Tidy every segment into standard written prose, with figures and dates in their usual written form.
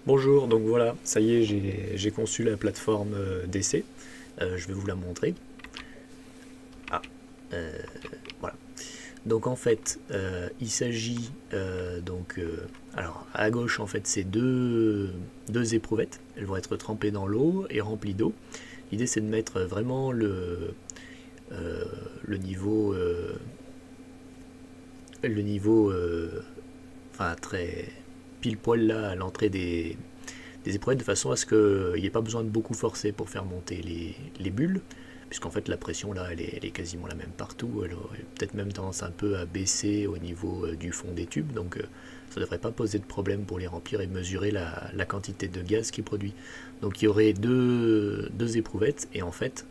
Bonjour, donc voilà, ça y est, j'ai conçu la plateforme d'essai. Je vais vous la montrer. Ah, euh, voilà. Donc en fait, il s'agit alors à gauche en fait c'est deux éprouvettes. Elles vont être trempées dans l'eau et remplies d'eau. L'idée c'est de mettre vraiment euh, le niveau, le niveau, enfin très pile poil là à l'entrée des éprouvettes de façon à ce qu'il n'y ait pas besoin de beaucoup forcer pour faire monter les bulles, puisqu'en fait la pression là elle est quasiment la même partout, elle aurait peut-être même tendance un peu à baisser au niveau du fond des tubes, donc ça ne devrait pas poser de problème pour les remplir et mesurer la quantité de gaz qui produit. Donc il y aurait deux éprouvettes et en fait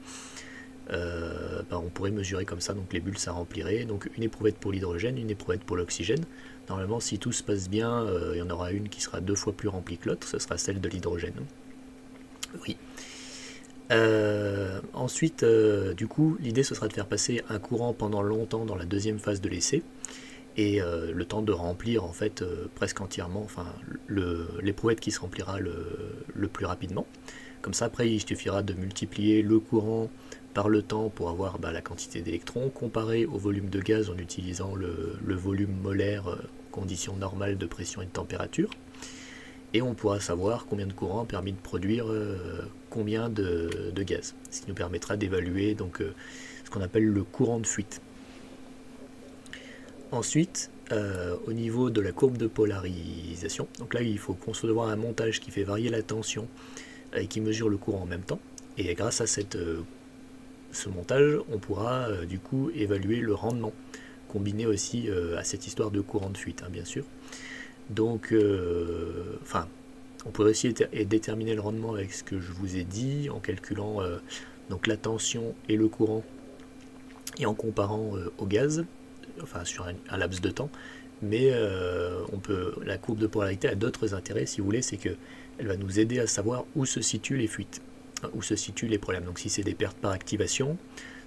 on pourrait mesurer comme ça, donc les bulles ça remplirait, donc une éprouvette pour l'hydrogène, une éprouvette pour l'oxygène. Normalement si tout se passe bien, il y en aura une qui sera 2 fois plus remplie que l'autre, ce sera celle de l'hydrogène. Oui. Ensuite, du coup, l'idée ce sera de faire passer un courant pendant longtemps dans la deuxième phase de l'essai, et le temps de remplir en fait presque entièrement, enfin l'éprouvette qui se remplira le plus rapidement. Comme ça après il suffira de multiplier le courant par le temps pour avoir la quantité d'électrons comparé au volume de gaz en utilisant le volume molaire conditions normales de pression et de température. Et on pourra savoir combien de courant a permis de produire combien de gaz, ce qui nous permettra d'évaluer ce qu'on appelle le courant de fuite. Ensuite, au niveau de la courbe de polarisation, donc là il faut concevoir un montage qui fait varier la tension et qui mesure le courant en même temps. Et grâce à ce montage, on pourra du coup évaluer le rendement, combiné aussi à cette histoire de courant de fuite, hein, bien sûr. Donc, on pourrait aussi déterminer le rendement avec ce que je vous ai dit, en calculant donc la tension et le courant, et en comparant au gaz, enfin sur un laps de temps. Mais la courbe de polarité a d'autres intérêts, si vous voulez, c'est qu'elle va nous aider à savoir où se situent les fuites, où se situent les problèmes. Donc si c'est des pertes par activation,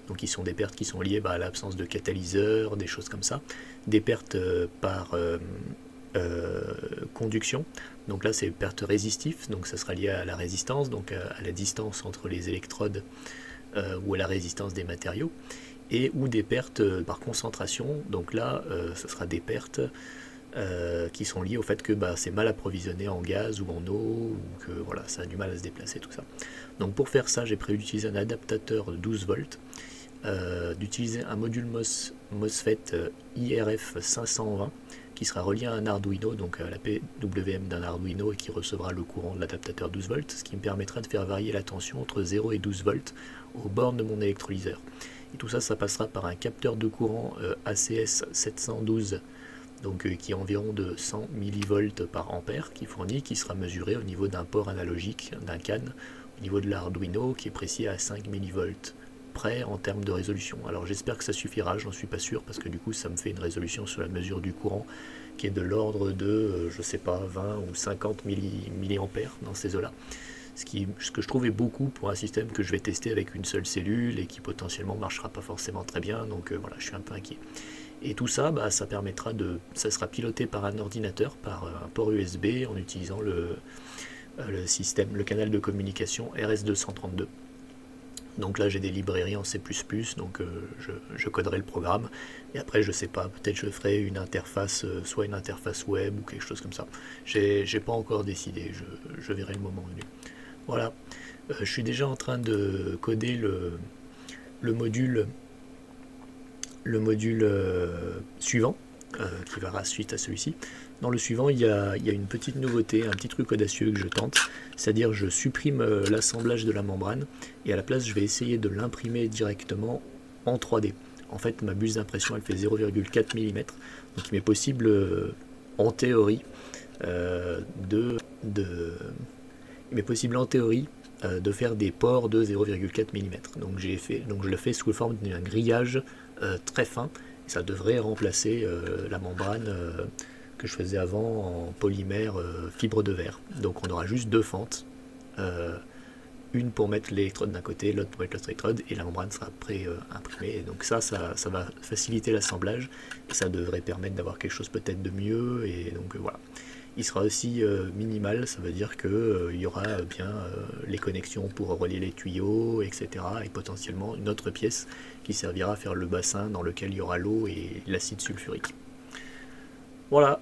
donc qui sont des pertes qui sont liées à l'absence de catalyseur, des choses comme ça, des pertes par conduction, donc là c'est pertes résistives, donc ça sera lié à la résistance, donc à la distance entre les électrodes ou à la résistance des matériaux, et ou des pertes par concentration, donc là ce sera des pertes qui sont liées au fait que c'est mal approvisionné en gaz ou en eau, ou que voilà, ça a du mal à se déplacer, tout ça. Donc pour faire ça, j'ai prévu d'utiliser un adaptateur de 12 volts, d'utiliser un module MOSFET IRF 520 qui sera relié à un Arduino, donc à la PWM d'un Arduino, et qui recevra le courant de l'adaptateur 12 volts, ce qui me permettra de faire varier la tension entre 0 et 12 volts aux bornes de mon électrolyseur. Et tout ça, ça passera par un capteur de courant ACS 712, donc qui est environ de 100 mV par ampère, qui sera mesuré au niveau d'un port analogique d'un CAN, au niveau de l'Arduino, qui est précis à 5 mV près en termes de résolution. Alors j'espère que ça suffira, j'en suis pas sûr, parce que du coup ça me fait une résolution sur la mesure du courant qui est de l'ordre de, je sais pas, 20 ou 50 milliampères dans ces eaux-là. Ce que je trouve est beaucoup pour un système que je vais tester avec une seule cellule et qui potentiellement marchera pas forcément très bien, donc voilà, je suis un peu inquiet. Et tout ça, ça sera piloté par un ordinateur, par un port USB, en utilisant le canal de communication RS232. Donc là j'ai des librairies en C++, donc je coderai le programme, et après je sais pas, peut-être je ferai une interface, soit une interface web ou quelque chose comme ça. J'ai pas encore décidé, je verrai le moment venu. Voilà, je suis déjà en train de coder le module, suivant, qui va suite à celui-ci. Dans le suivant, il y a une petite nouveauté, un petit truc audacieux que je tente, c'est-à-dire je supprime l'assemblage de la membrane, et à la place je vais essayer de l'imprimer directement en 3D. En fait ma buse d'impression elle fait 0,4 mm, donc il m'est possible en théorie il m'est possible en théorie de faire des ports de 0,4 mm. Donc je le fais sous forme d'un grillage très fin, et ça devrait remplacer la membrane que je faisais avant en polymère fibre de verre. Donc on aura juste deux fentes, une pour mettre l'électrode d'un côté, l'autre pour mettre l'autre électrode, et la membrane sera pré-imprimée. Donc ça va faciliter l'assemblage, et ça devrait permettre d'avoir quelque chose peut-être de mieux, et donc voilà. il sera aussi minimal, ça veut dire que il y aura bien les connexions pour relier les tuyaux, etc. et potentiellement une autre pièce qui servira à faire le bassin dans lequel il y aura l'eau et l'acide sulfurique. Voilà,